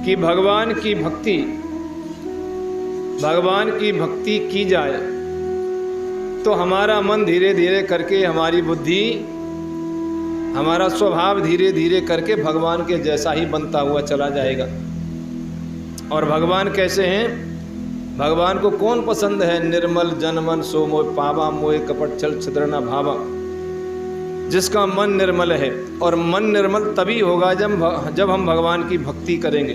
कि भगवान की भक्ति की जाए तो हमारा मन धीरे धीरे करके, हमारी बुद्धि, हमारा स्वभाव धीरे धीरे करके भगवान के जैसा ही बनता हुआ चला जाएगा। और भगवान कैसे हैं? भगवान को कौन पसंद है? निर्मल जनमन सो मोह पावा, मोह कपट छल छिद्र न भावा। जिसका मन निर्मल है, और मन निर्मल तभी होगा जब हम भगवान की भक्ति करेंगे।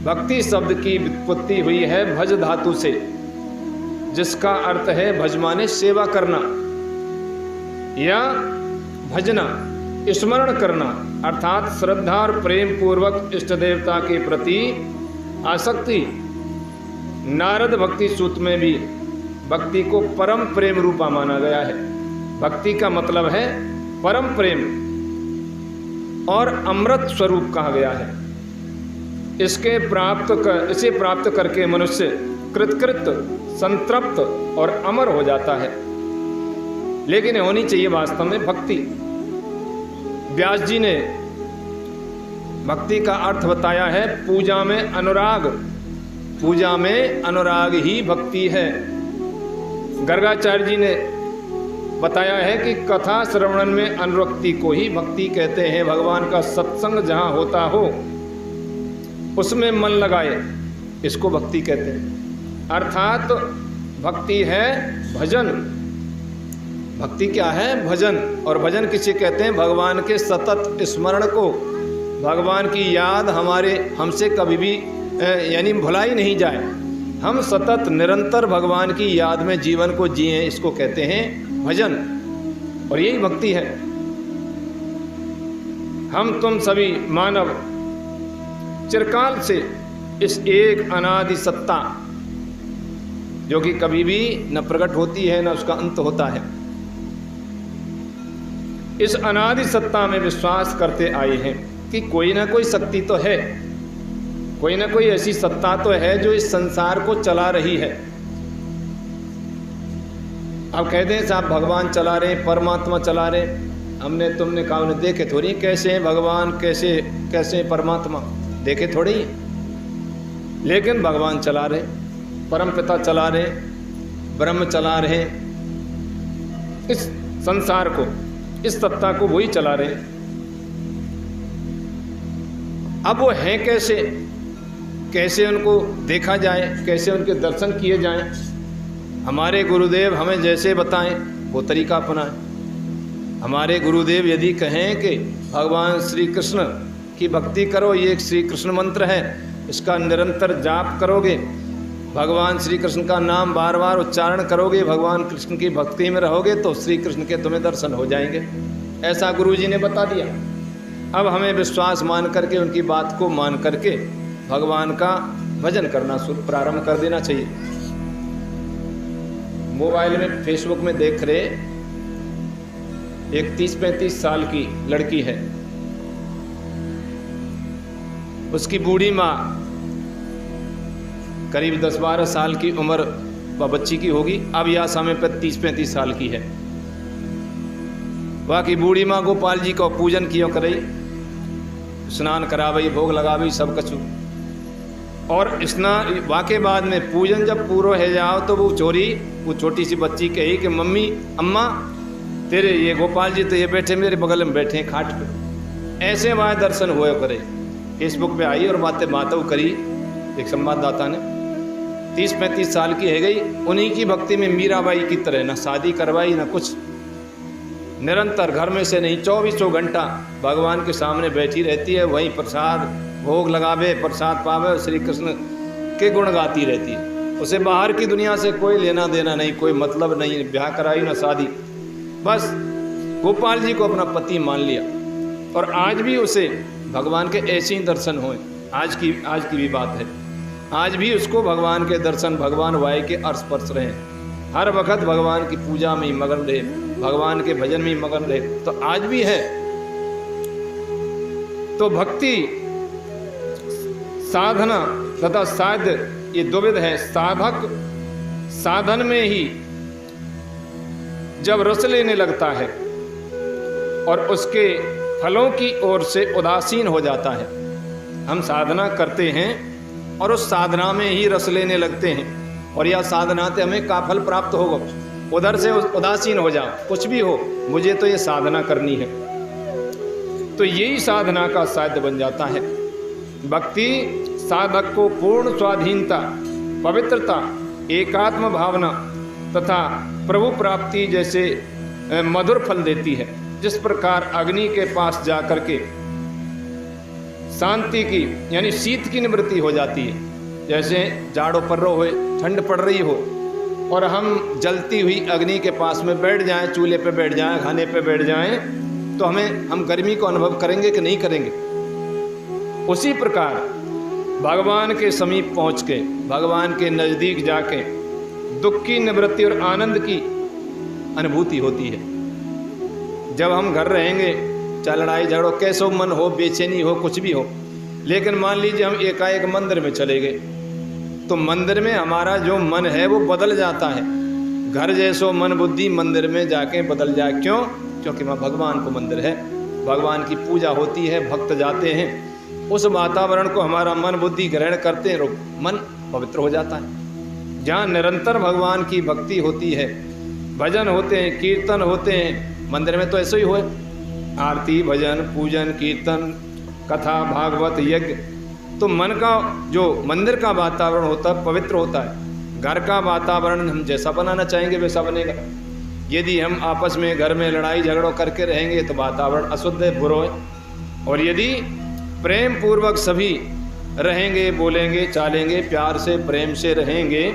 भक्ति शब्द की व्युत्पत्ति हुई है भज धातु से, जिसका अर्थ है भज माने सेवा करना या भजना, स्मरण करना, अर्थात श्रद्धा और प्रेम पूर्वक इष्ट देवता के प्रति आसक्ति। नारद भक्ति सूत्र में भी भक्ति को परम प्रेम रूपा माना गया है। भक्ति का मतलब है परम प्रेम और अमृत स्वरूप कहा गया है। इसे प्राप्त करके मनुष्य कृतकृत, संतृप्त और अमर हो जाता है। लेकिन होनी चाहिए वास्तव में भक्ति। व्यास जी ने भक्ति का अर्थ बताया है पूजा में अनुराग। पूजा में अनुराग ही भक्ति है। गर्गाचार्य जी ने बताया है कि कथा श्रवणन में अनुरक्ति को ही भक्ति कहते हैं। भगवान का सत्संग जहाँ होता हो उसमें मन लगाए, इसको भक्ति कहते हैं। अर्थात भक्ति है भजन। भक्ति क्या है? भजन। और भजन किसे कहते हैं? भगवान के सतत स्मरण को। भगवान की याद हमसे कभी भी यानी भुलाई नहीं जाए। हम सतत निरंतर भगवान की याद में जीवन को जिए, इसको कहते हैं भजन। और यही भक्ति है। हम तुम सभी मानव चिरकाल से इस एक अनादि सत्ता, जो कि कभी भी न प्रकट होती है न उसका अंत होता है, इस अनादि सत्ता में विश्वास करते आए हैं कि कोई ना कोई शक्ति तो है, कोई ना कोई ऐसी सत्ता तो है जो इस संसार को चला रही है। अब कहते हैं साहब भगवान चला रहे, परमात्मा चला रहे। हमने तुमने कहा उन्हें देखे थोड़ी कैसे हैं भगवान, कैसे परमात्मा, देखे थोड़ी। लेकिन भगवान चला रहे, परम पिता चला रहे, ब्रह्म चला रहे, इस संसार को, इस सत्ता को वही चला रहे। अब वो हैं कैसे उनको देखा जाए, कैसे उनके दर्शन किए जाएं? हमारे गुरुदेव हमें जैसे बताएं वो तरीका अपनाएं। हमारे गुरुदेव यदि कहें कि भगवान श्री कृष्ण की भक्ति करो, ये एक श्री कृष्ण मंत्र है, इसका निरंतर जाप करोगे, भगवान श्री कृष्ण का नाम बार बार उच्चारण करोगे, भगवान कृष्ण की भक्ति में रहोगे तो श्री कृष्ण के तुम्हें दर्शन हो जाएंगे। ऐसा गुरुजी ने बता दिया। अब हमें विश्वास मान करके, उनकी बात को मान करके भगवान का भजन करना प्रारंभ कर देना चाहिए। मोबाइल में, फेसबुक में देख रहे एक 30-35 साल की लड़की है, उसकी बूढ़ी माँ करीब 10-12 साल की उम्र बच्ची की होगी, अब यह समय पर 30-35 साल की है। बाकी बूढ़ी माँ गोपाल जी का पूजन कियो करई, स्नान करावई, भोग लगावई, सब कछु। और स्नान वाके बाद में पूजन जब पूरा हो जाओ तो वो छोटी सी बच्ची कही कि मम्मी, अम्मा तेरे ये गोपाल जी तो ये बैठे मेरे बगल में बैठे हैं खाट पे। ऐसे वहाँ दर्शन हुए करे। फेसबुक पे आई और बातें करी एक संवाददाता ने। 30-35 साल की है गई, उन्हीं की भक्ति में मीराबाई की तरह, ना शादी करवाई ना कुछ, निरंतर घर में से नहीं 24 घंटा भगवान के सामने बैठी रहती है। वहीं प्रसाद भोग लगावे, प्रसाद पावे, श्री कृष्ण के गुण गाती रहती है। उसे बाहर की दुनिया से कोई लेना देना नहीं, कोई मतलब नहीं, ब्याह कराई ना शादी, बस गोपाल जी को अपना पति मान लिया। और आज भी उसे भगवान के ऐसे ही दर्शन हुए। आज की भी बात है, आज भी उसको भगवान के दर्शन, भगवान वाय के स्पर्श रहे। हर वक्त भगवान की पूजा में ही मगन रहे, भगवान के भजन में ही मगन रहे, तो आज भी है। तो भक्ति, साधना तथा साध्य, ये द्विविध है। साधक साधन में ही जब रस लेने लगता है और उसके फलों की ओर से उदासीन हो जाता है। हम साधना करते हैं और उस साधना में ही रस लेने लगते हैं, और यह साधना से हमें का फल प्राप्त होगा, उधर से उदासीन हो जाओ, कुछ भी हो, मुझे तो ये साधना करनी है। तो यही साधना का साध्य बन जाता है। भक्ति साधक को पूर्ण स्वाधीनता, पवित्रता, एकात्म भावना तथा प्रभु प्राप्ति जैसे मधुर फल देती है। जिस प्रकार अग्नि के पास जाकर के शांति की यानी शीत की निवृत्ति हो जाती है, जैसे जाड़ो पर रो हो, ठंड पड़ रही हो और हम जलती हुई अग्नि के पास में बैठ जाएं, चूल्हे पे बैठ जाएं, खाने पे बैठ जाएं, तो हम गर्मी को अनुभव करेंगे कि नहीं करेंगे। उसी प्रकार भगवान के समीप पहुंच के, भगवान के नज़दीक जाके दुख की निवृत्ति और आनंद की अनुभूति होती है। जब हम घर रहेंगे, चाहे लड़ाई झगड़ो कैसो मन हो, बेचैनी हो, कुछ भी हो, लेकिन मान लीजिए हम एकाएक मंदिर में चले गए, तो मंदिर में हमारा जो मन है वो बदल जाता है। घर जैसो मन बुद्धि मंदिर में जाके बदल जाए। क्यों? क्योंकि वहाँ भगवान को मंदिर है, भगवान की पूजा होती है, भक्त जाते हैं, उस वातावरण को हमारा मन बुद्धि ग्रहण करते हैं, मन पवित्र हो जाता है। जहाँ निरंतर भगवान की भक्ति होती है, भजन होते हैं, कीर्तन होते हैं, मंदिर में तो ऐसे ही हो, आरती, भजन, पूजन, कीर्तन, कथा, भागवत, यज्ञ, तो मन का जो मंदिर का वातावरण होता है पवित्र होता है। घर का वातावरण हम जैसा बनाना चाहेंगे वैसा बनेगा। यदि हम आपस में घर में लड़ाई झगड़ों करके रहेंगे तो वातावरण अशुद्ध है, बुरा है। और यदि प्रेम पूर्वक सभी रहेंगे, बोलेंगे, चालेंगे, प्यार से प्रेम से रहेंगे,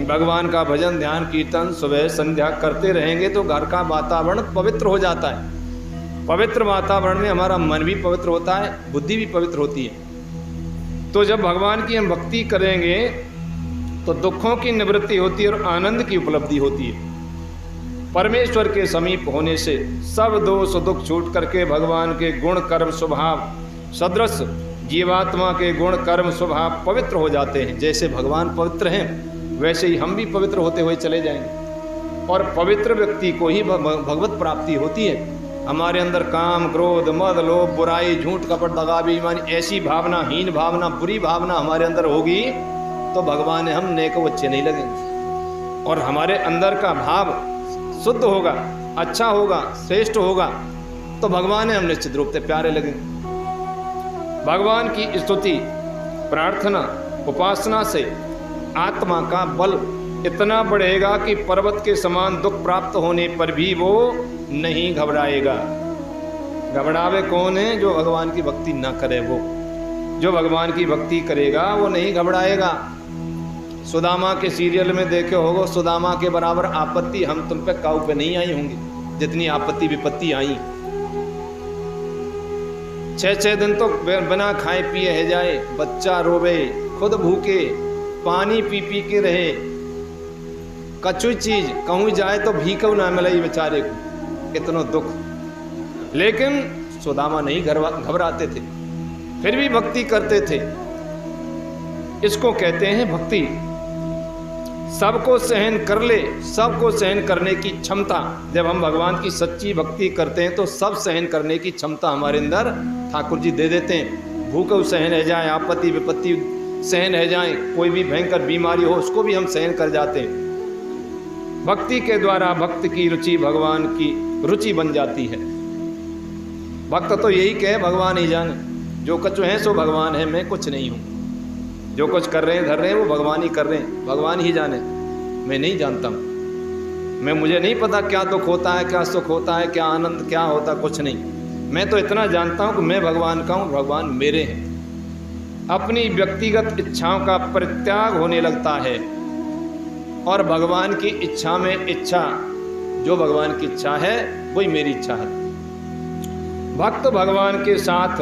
भगवान का भजन ध्यान कीर्तन सुबह संध्या करते रहेंगे, तो घर का वातावरण पवित्र हो जाता है। पवित्र वातावरण में हमारा मन भी पवित्र होता है, बुद्धि भी पवित्र होती है। तो जब भगवान की हम भक्ति करेंगे तो दुखों की निवृत्ति होती है और आनंद की उपलब्धि होती है। परमेश्वर के समीप होने से सब दोष दुख छूट करके भगवान के गुण कर्म स्वभाव सदृश जीवात्मा के गुण कर्म स्वभाव पवित्र हो जाते हैं। जैसे भगवान पवित्र हैं वैसे ही हम भी पवित्र होते हुए चले जाएंगे, और पवित्र व्यक्ति को ही भगवत प्राप्ति होती है। हमारे अंदर काम, क्रोध, मद, लोभ, बुराई, झूठ, कपट, दगा, बेईमानी, ऐसी भावना, हीन भावना, बुरी भावना हमारे अंदर होगी तो भगवान हम नेक अच्छे नहीं लगेंगे। और हमारे अंदर का भाव शुद्ध होगा, अच्छा होगा, श्रेष्ठ होगा, तो भगवान हम निश्चित रूप से प्यारे लगेंगे। भगवान की स्तुति, प्रार्थना, उपासना से आत्मा का बल इतना बढ़ेगा कि पर्वत के समान दुख प्राप्त होने पर भी वो नहीं घबराएगा। घबरावे कौन है? जो भगवान की भक्ति ना करे। वो जो भगवान की भक्ति करेगा वो नहीं घबराएगा। सुदामा के सीरियल में देखे होगो, सुदामा के बराबर आपत्ति हम तुम पे काऊ पे नहीं आई होंगी जितनी आपत्ति विपत्ति आई। 6-6 दिन तो बिना खाए पिए है जाए, बच्चा रोवे, खुद भूखे, पानी पी पी के रहे, कछु चीज कहूँ जाए तो भीखव ना मिले बेचारे को, इतना दुख। लेकिन सुदामा नहीं घबराते थे, फिर भी भक्ति करते थे। इसको कहते हैं भक्ति। सबको सहन कर ले, सबको सहन करने की क्षमता। जब हम भगवान की सच्ची भक्ति करते हैं तो सब सहन करने की क्षमता हमारे अंदर ठाकुर जी दे देते हैं। भूख सहन रह जाए, आपत्ति विपत्ति सहन रह जाए, कोई भी भयंकर बीमारी हो उसको भी हम सहन कर जाते हैं। भक्ति के द्वारा भक्त की रुचि भगवान की रुचि बन जाती है। भक्त तो यही कहे भगवान ही जाने, जो कुछ है सो भगवान है, मैं कुछ नहीं हूँ। जो कुछ कर रहे हैं धर रहे हैं वो भगवान ही कर रहे हैं, भगवान ही जाने, मैं नहीं जानता हूँ। मुझे नहीं पता क्या दुख होता है, क्या सुख होता है, क्या आनंद क्या होता, कुछ नहीं। मैं तो इतना जानता हूँ कि मैं भगवान का हूँ, भगवान मेरे हैं। अपनी व्यक्तिगत इच्छाओं का परित्याग होने लगता है और भगवान की इच्छा में इच्छा, जो भगवान की इच्छा है वही मेरी इच्छा है। भक्त भगवान के साथ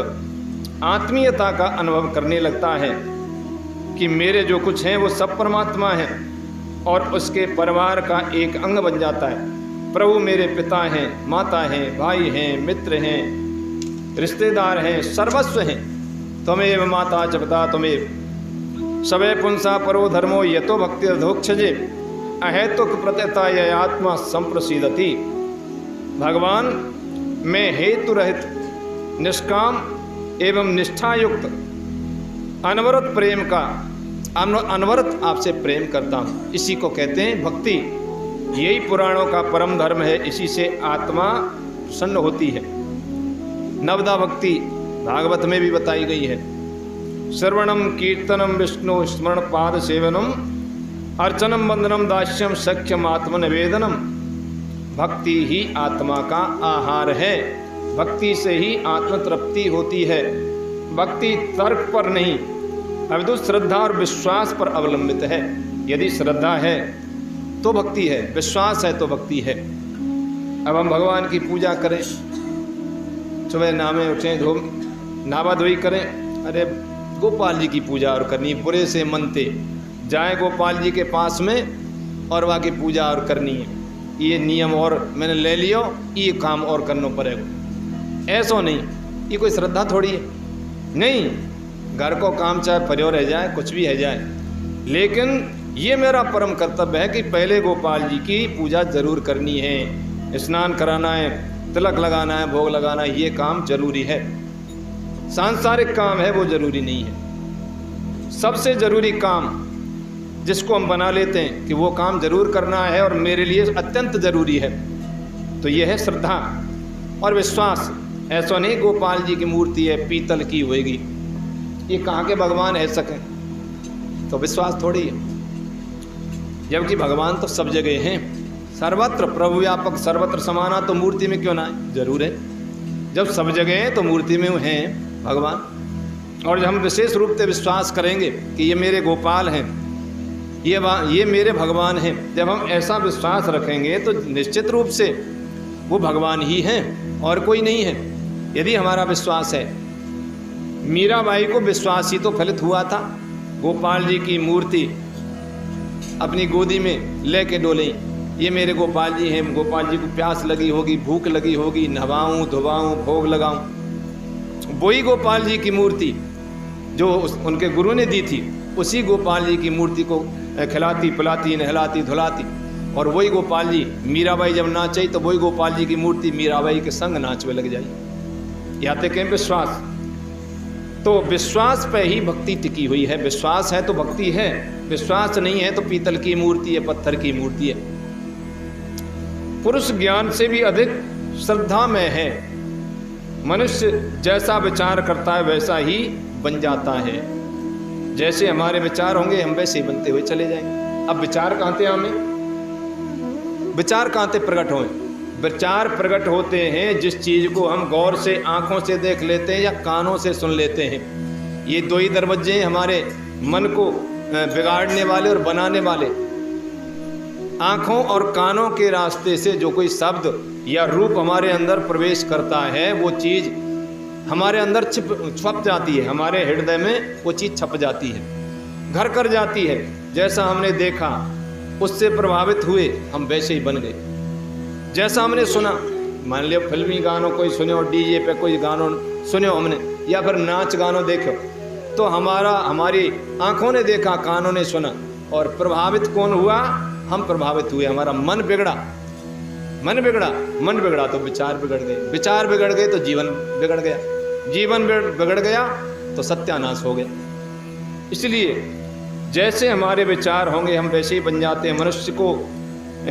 आत्मीयता का अनुभव करने लगता है कि मेरे जो कुछ हैं वो सब परमात्मा है और उसके परिवार का एक अंग बन जाता है। प्रभु मेरे पिता हैं, माता हैं, भाई हैं, मित्र हैं, रिश्तेदार हैं, सर्वस्व हैं। त्वमेव माता च पिता त्वमेव सवे पुंसा परो धर्मो यतो भक्ति अधोक्षजे अहेतुक प्रत्यता यह आत्मा संप्रसिद्धति। भगवान मैं हेतु रहित निष्काम एवं निष्ठायुक्त अनवरत प्रेम का अनवरत आपसे प्रेम करता हूँ। इसी को कहते हैं भक्ति। यही पुराणों का परम धर्म है, इसी से आत्मा प्रसन्न होती है। नवदा भक्ति भागवत में भी बताई गई है। श्रवणम कीर्तनम विष्णु स्मरण पाद सेवनम अर्चनम वंदनम दास्यम सख्यम आत्मनिवेदनम। भक्ति ही आत्मा का आहार है। भक्ति से ही आत्म तृप्ति होती है। भक्ति तर्क पर नहीं अपितु श्रद्धा और विश्वास पर अवलंबित है। यदि श्रद्धा है तो भक्ति है, विश्वास है तो भक्ति है। अब हम भगवान की पूजा करें, सुबह नामे उठें, नावा धोई करें, अरे गोपाल जी की पूजा और करनी, बुरे से मनते जाए गोपाल जी के पास में और वहाँ की पूजा और करनी है। ये नियम और मैंने ले लियो, ये काम और करना पड़ेगा, ऐसा नहीं। ये कोई श्रद्धा थोड़ी है, नहीं। घर को काम चाहे पर्यो रह जाए, कुछ भी है जाए, लेकिन ये मेरा परम कर्तव्य है कि पहले गोपाल जी की पूजा जरूर करनी है। स्नान कराना है, तिलक लगाना है, भोग लगाना है, ये काम जरूरी है। सांसारिक काम है वो जरूरी नहीं है। सबसे जरूरी काम जिसको हम बना लेते हैं कि वो काम जरूर करना है और मेरे लिए अत्यंत जरूरी है, तो ये है श्रद्धा और विश्वास। ऐसा नहीं गोपाल जी की मूर्ति है पीतल की होएगी, ये कहाँ के भगवान है सके, तो विश्वास थोड़ी है। जबकि भगवान तो सब जगह हैं, सर्वत्र प्रभु व्यापक सर्वत्र समाना, तो मूर्ति में क्यों ना है? जरूर है। जब सब जगह हैं तो मूर्ति में हैं भगवान। और जब हम विशेष रूप से विश्वास करेंगे कि ये मेरे गोपाल हैं, ये मेरे भगवान हैं, जब हम ऐसा विश्वास रखेंगे तो निश्चित रूप से वो भगवान ही हैं और कोई नहीं है। यदि हमारा विश्वास है, मीराबाई को विश्वास ही तो फलित हुआ था। गोपाल जी की मूर्ति अपनी गोदी में लेके डोली, ये मेरे गोपाल जी हैं। गोपाल जी को प्यास लगी होगी, भूख लगी होगी, नहवाऊँ धुवाऊँ भोग लगाऊँ। वही गोपाल जी की मूर्ति जो उनके गुरु ने दी थी, उसी गोपाल जी की मूर्ति को खिलाती पिलाती नहलाती धुलाती। और वही गोपाल जी, मीराबाई जब नाची तो वही गोपाल जी की मूर्ति मीराबाई के संग नाचने लग जाई। याते कहें विश्वास, तो विश्वास पे ही भक्ति टिकी हुई है। विश्वास है तो भक्ति है, विश्वास नहीं है तो पीतल की मूर्ति है, पत्थर की मूर्ति है। पुरुष ज्ञान से भी अधिक श्रद्धा में है। मनुष्य जैसा विचार करता है वैसा ही बन जाता है। जैसे हमारे विचार होंगे हम वैसे ही बनते हुए चले जाएंगे। अब विचार कहाँ थे हमें? विचार कहाँ थे प्रकट हुए? विचार प्रकट होते हैं जिस चीज को हम गौर से आंखों से देख लेते हैं या कानों से सुन लेते हैं। ये दो ही दरवाजे हैं हमारे मन को बिगाड़ने वाले और बनाने वाले। आंखों और कानों के रास्ते से जो कोई शब्द या रूप हमारे अंदर प्रवेश करता है, वो चीज हमारे अंदर छप जाती है, हमारे हृदय में वो चीज छप जाती है, घर कर जाती है। जैसा हमने देखा उससे प्रभावित हुए, हम वैसे ही बन गए। जैसा हमने सुना, मान लियो फिल्मी गानों कोई सुने और डीजे पे कोई गानों सुने हमने, या फिर नाच गानों देखो, तो हमारी आंखों ने देखा, कानों ने सुना, और प्रभावित कौन हुआ? हम प्रभावित हुए। हमारा मन बिगड़ा, मन बिगड़ा तो विचार बिगड़ गए, विचार बिगड़ गए तो जीवन बिगड़ गया, जीवन बिगड़ गया तो सत्यानाश हो गया। इसलिए जैसे हमारे विचार होंगे हम वैसे ही बन जाते हैं।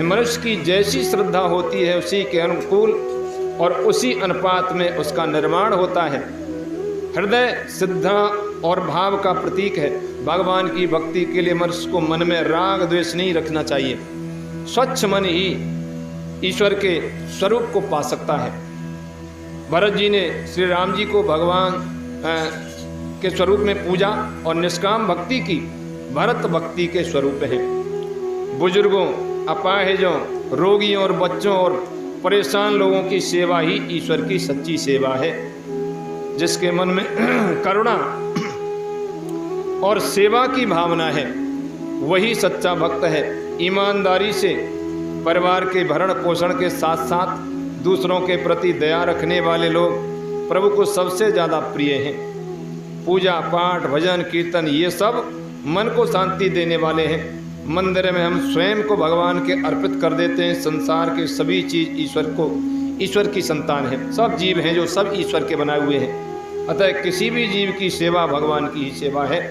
मनुष्य की जैसी श्रद्धा होती है उसी के अनुकूल और उसी अनुपात में उसका निर्माण होता है। हृदय श्रद्धा और भाव का प्रतीक है। भगवान की भक्ति के लिए मनुष्य को मन में राग द्वेष नहीं रखना चाहिए। स्वच्छ मन ही ईश्वर के स्वरूप को पा सकता है। भरत जी ने श्री राम जी को भगवान के स्वरूप में पूजा और निष्काम भक्ति की। भरत भक्ति के स्वरूप है। बुजुर्गों, अपाहिजों, रोगियों और बच्चों और परेशान लोगों की सेवा ही ईश्वर की सच्ची सेवा है। जिसके मन में करुणा और सेवा की भावना है वही सच्चा भक्त है। ईमानदारी से परिवार के भरण पोषण के साथ साथ दूसरों के प्रति दया रखने वाले लोग प्रभु को सबसे ज़्यादा प्रिय हैं। पूजा पाठ भजन कीर्तन ये सब मन को शांति देने वाले हैं। मंदिर में हम स्वयं को भगवान के अर्पित कर देते हैं। संसार के सभी चीज ईश्वर को ईश्वर की संतान है, सब जीव हैं जो सब ईश्वर के बनाए हुए हैं। अतः किसी भी जीव की सेवा भगवान की ही सेवा है।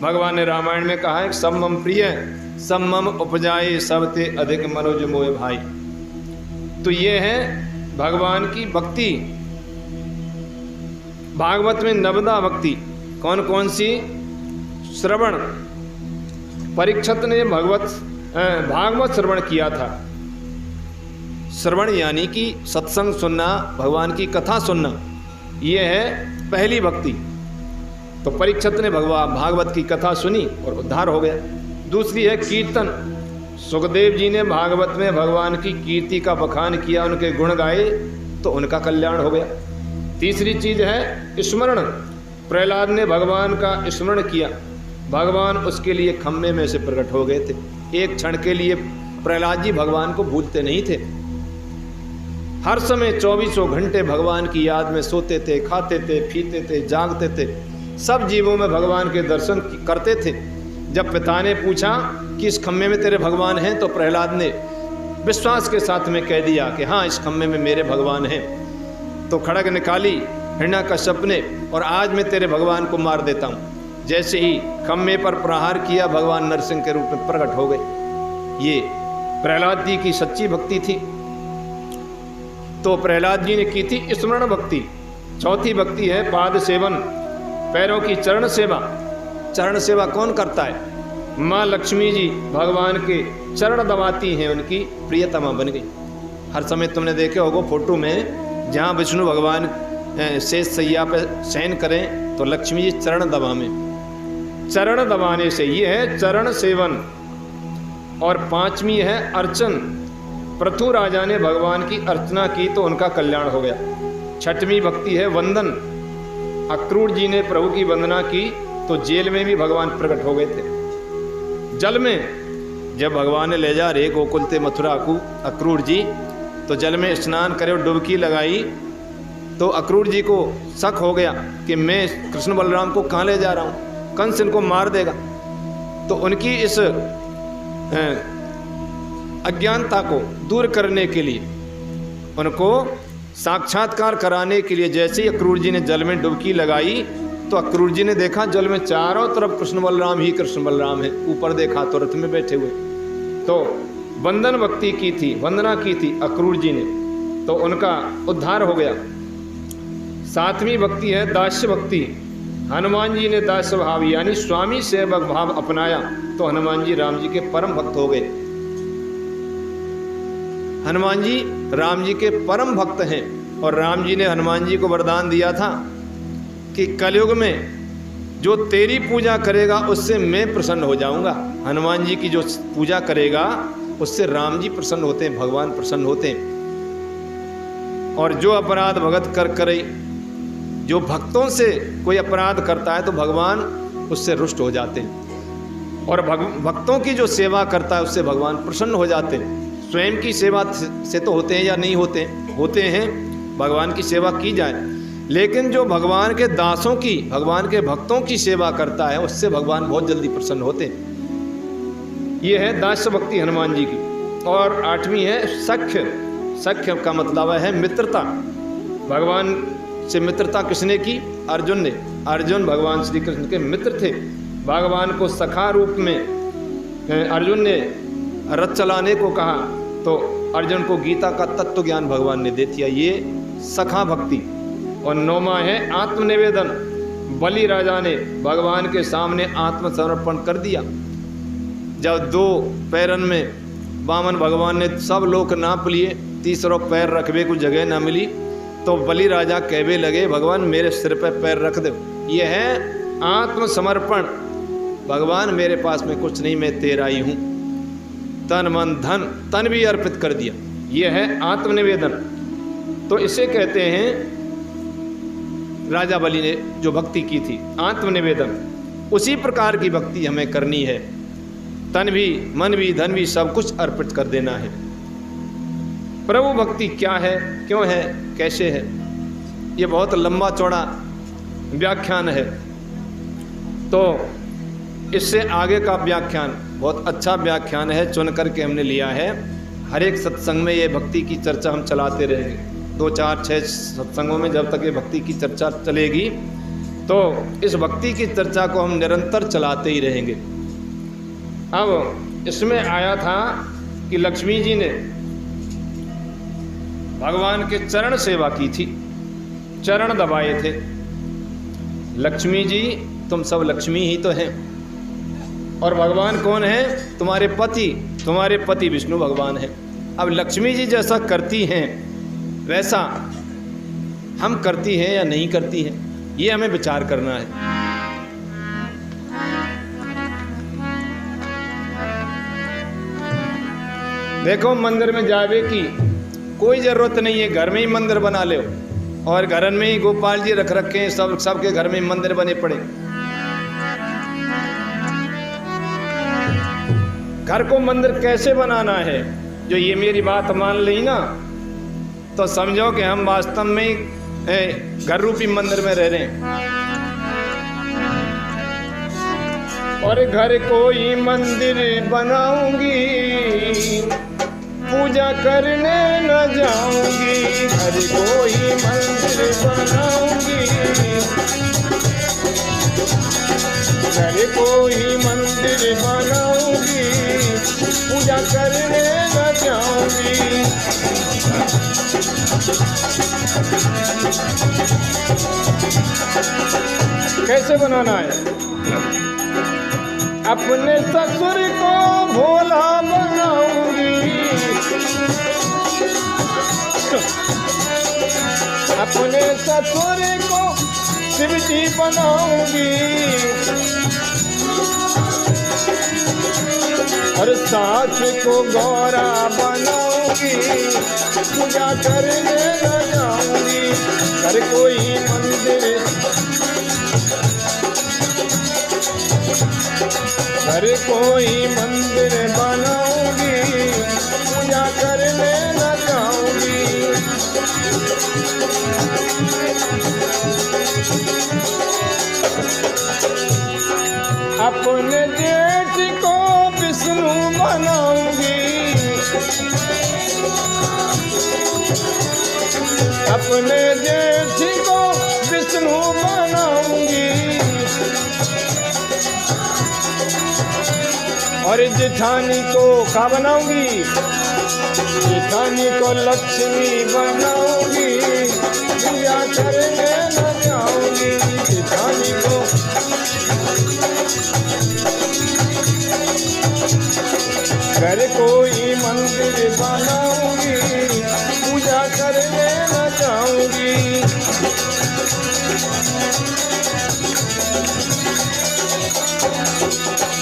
भगवान ने रामायण में कहा है, सब मम प्रिय सब मम उपजाए सबते अधिक मनोज मोय भाई। तो ये है भगवान की भक्ति। भागवत में नवदा भक्ति कौन कौन सी? श्रवण। परीक्षित ने भागवत श्रवण किया था। श्रवण यानी कि सत्संग सुनना, भगवान की कथा सुनना, ये है पहली भक्ति। तो परीक्षित ने भागवत की कथा सुनी और उद्धार हो गया। दूसरी है कीर्तन। सुखदेव जी ने भागवत में भगवान की कीर्ति का बखान किया, उनके गुण गाए, तो उनका कल्याण हो गया। तीसरी चीज है स्मरण। प्रहलाद ने भगवान का स्मरण किया, भगवान उसके लिए खम्भे में से प्रकट हो गए थे। एक क्षण के लिए प्रहलाद जी भगवान को भूलते नहीं थे। हर समय 24 घंटे भगवान की याद में सोते थे, खाते थे, पीते थे, जागते थे, सब जीवों में भगवान के दर्शन करते थे। जब पिता ने पूछा कि इस खम्भे में तेरे भगवान हैं, तो प्रहलाद ने विश्वास के साथ में कह दिया कि हाँ, इस खम्भे में मेरे भगवान हैं। तो खड़ग निकाली हिरण्यकश्यप ने, और आज मैं तेरे भगवान को मार देता हूँ। जैसे ही खम्भे पर प्रहार किया, भगवान नरसिंह के रूप में प्रकट हो गए। ये प्रहलाद जी की सच्ची भक्ति थी। तो प्रहलाद जी ने की थी स्मरण भक्ति। चौथी भक्ति है पाद सेवन, पैरों की चरण सेवा। चरण सेवा कौन करता है? माँ लक्ष्मी जी भगवान के चरण दबाती हैं, उनकी प्रियतमा बन गई। हर समय तुमने देखे होगा फोटो में, जहाँ विष्णु भगवान शेष सैया पर शयन करें तो लक्ष्मी जी चरण दबावें। चरण दबाने से ये है चरण सेवन। और पांचवी है अर्चन। पृथु राजा ने भगवान की अर्चना की तो उनका कल्याण हो गया। छठवीं भक्ति है वंदन। अक्रूर जी ने प्रभु की वंदना की तो जेल में भी भगवान प्रकट हो गए थे। जल में जब भगवान ने ले जा रे गोकुल ते मथुरा को अक्रूर जी, तो जल में स्नान करे और डुबकी लगाई, तो अक्रूर जी को शक हो गया कि मैं कृष्ण बलराम को कहाँ ले जा रहा हूँ, कंस इनको मार देगा। तो उनकी इस अज्ञानता को दूर करने के लिए, उनको साक्षात्कार कराने के लिए, जैसे ही अक्रूर जी ने जल में डुबकी लगाई तो अक्रूर जी ने देखा जल में चारों तरफ कृष्ण बलराम ही कृष्ण बलराम है। ऊपर देखा तो रथ में बैठे हुए। तो वंदन भक्ति की थी, वंदना की थी अक्रूर जी ने, तो उनका उद्धार हो गया। सातवीं भक्ति है दास्य भक्ति। हनुमान जी ने दास्य भाव यानी स्वामी सेवक भाव अपनाया तो हनुमान जी राम जी के परम भक्त हो गए। हनुमान जी राम जी के परम भक्त हैं, और राम जी ने हनुमान जी को वरदान दिया था कि कलयुग में जो तेरी पूजा करेगा उससे मैं प्रसन्न हो जाऊंगा। हनुमान जी की जो पूजा करेगा उससे राम जी प्रसन्न होते हैं, भगवान प्रसन्न होते हैं। और जो अपराध भगत कर करे, जो भक्तों से कोई अपराध करता है तो भगवान उससे रुष्ट हो जाते हैं, और भक्तों की जो सेवा करता है उससे भगवान प्रसन्न हो जाते हैं। स्वयं की सेवा से तो होते हैं या नहीं होते, होते हैं, भगवान की सेवा की जाए, लेकिन जो भगवान के दासों की, भगवान के भक्तों की सेवा करता है उससे भगवान बहुत जल्दी प्रसन्न होते हैं। ये है दास्य भक्ति हनुमान जी की। और आठवीं है सख्य। सख्य का मतलब है मित्रता। भगवान से मित्रता किसने की? अर्जुन ने। अर्जुन भगवान श्री कृष्ण के मित्र थे। भगवान को सखा रूप में अर्जुन ने रथ चलाने को कहा तो अर्जुन को गीता का तत्व ज्ञान भगवान ने दे दिया। ये सखा भक्ति। और नौमा है आत्मनिवेदन। बलि राजा ने भगवान के सामने आत्मसमर्पण कर दिया। जब दो पैरन में वामन भगवान ने सब लोक नाप लिए, तीसरा पैर रखने को जगह ना मिली, तो बलि राजा कहवे लगे भगवान मेरे सिर पर पैर रख दो। ये है आत्मसमर्पण। भगवान मेरे पास में कुछ नहीं, मैं तेरा ही हूँ। तन मन धन, तन भी अर्पित कर दिया। ये है आत्मनिवेदन। तो इसे कहते हैं राजा बलि ने जो भक्ति की थी, आत्मनिवेदन। उसी प्रकार की भक्ति हमें करनी है। तन भी, मन भी, धन भी, सब कुछ अर्पित कर देना है। प्रभु भक्ति क्या है, क्यों है, कैसे है, ये बहुत लंबा चौड़ा व्याख्यान है। तो इससे आगे का व्याख्यान बहुत अच्छा व्याख्यान है, चुन करके हमने लिया है। हर एक सत्संग में ये भक्ति की चर्चा हम चलाते रहेंगे। 2, 4, 6 सत्संगों में जब तक ये भक्ति की चर्चा चलेगी तो इस भक्ति की चर्चा को हम निरंतर चलाते ही रहेंगे। अब इसमें आया था कि लक्ष्मी जी ने भगवान के चरण सेवा की थी, चरण दबाए थे। लक्ष्मी जी, तुम सब लक्ष्मी ही तो हैं। और भगवान कौन है? तुम्हारे पति विष्णु भगवान हैं। अब लक्ष्मी जी जैसा करती हैं वैसा हम करती हैं या नहीं करती हैं, ये हमें विचार करना है। देखो, मंदिर में जावे की कोई जरूरत नहीं है, घर में ही मंदिर बना ले। और घर में ही गोपाल जी रख रखे हैं, सबके घर में मंदिर बने पड़े। घर को मंदिर कैसे बनाना है, जो ये मेरी बात मान ली ना, तो समझो कि हम वास्तव में घर रूपी मंदिर में रह रहे हैं। और घर को ही मंदिर बनाऊंगी, पूजा करने न जाऊंगी। घर को ही मंदिर बनाऊंगी, घर को ही मंदिर बनाऊंगी, पूजा करने न जाऊंगी। कैसे बनाना है? अपने ससुर को भोला बनाऊंगी, अपने ससुर को शिव जी बनाऊंगी। और सास को गौरा बनाऊंगी, पूजा करने न जाऊंगी। घर को ही मंदिर, घर को ही मंदिर बनाऊंगी, पूजा करने न जाऊंगी। अपने जेठ को विष्णु बनाऊंगी, अपने जेठ को विष्णु बनाऊंगी। और जेठानी को क्या बनाऊंगी? जेठानी को लक्ष्मी बनाऊंगी, पूजा करने न जाऊंगी। जेठानी को घर को ही मंदिर बनाऊंगी, पूजा करने न जाऊंगी।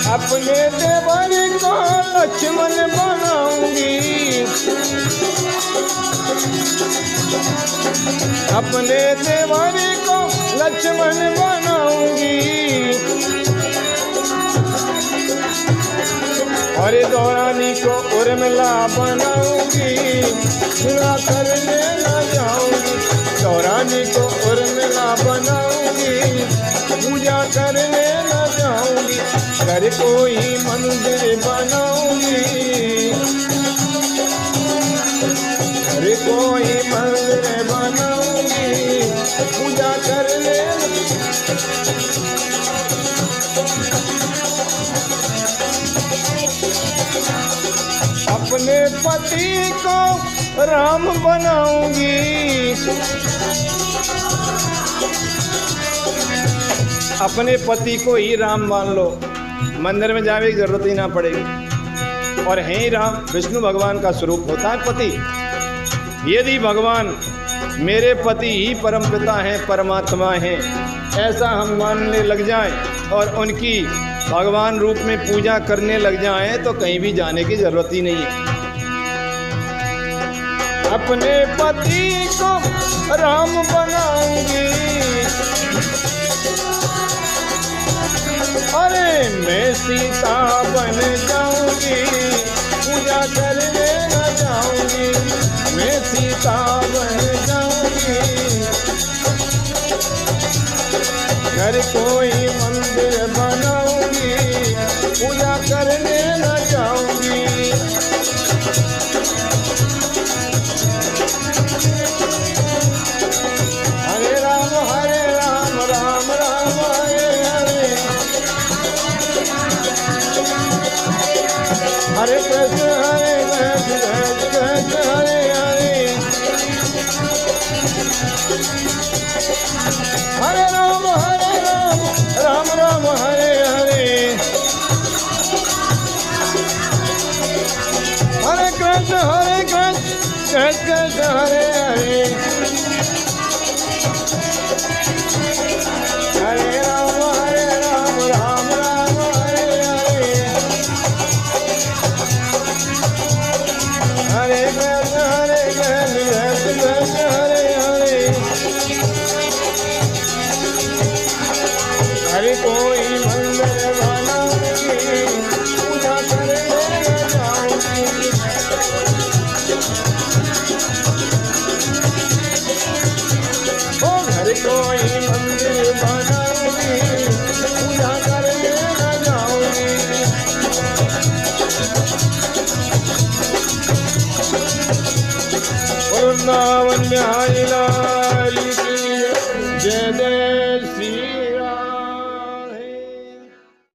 अपने देवर को लक्ष्मण बनाऊंगी, अपने देवर को लक्ष्मण बनाऊंगी। और दौरानी को उर्मिला बनाऊंगी, पूजा करने न जाऊंगी। दौरानी को उर्मिला बनाऊंगी, पूजा करने न जाऊंगी। घर को ही मंदिर बनाऊंगी, घर को ही मंदिर बनाऊंगी, पूजा करने। अपने पति को राम बनाऊंगी, अपने पति को ही राम मान लो, मंदिर में जाने की जरूरत ही ना पड़ेगी। और है ही राम, विष्णु भगवान का स्वरूप होता है पति। यदि भगवान मेरे पति ही परम पिता हैं, परमात्मा हैं, ऐसा हम मानने लग जाएं और उनकी भगवान रूप में पूजा करने लग जाएं तो कहीं भी जाने की जरूरत ही नहीं है। अपने पति को राम बनाऊंगी, अरे मैं सीता बन जाऊंगी, पूजा करने न जाऊंगी। मैं सीता बन जाऊंगी, घर को ही मंदिर बनाऊंगी, पूजा करने न जाऊंगी। हरे राम राम राम हरे हरे, हरे कृष्ण कृष्ण कृष्ण हरे हरे, हरे राम राम राम हरे हरे, हरे कृष्ण कृष्ण कृष्ण हरे हरे। हरे कोई मंदिर बनाऊंगी, पूजा करने जाऊंगी, ओ घर कोई मंदिर बनाऊंगी, पूजा करने न जाऊंगी। वृंदावन बिहारी लाल की जय जय।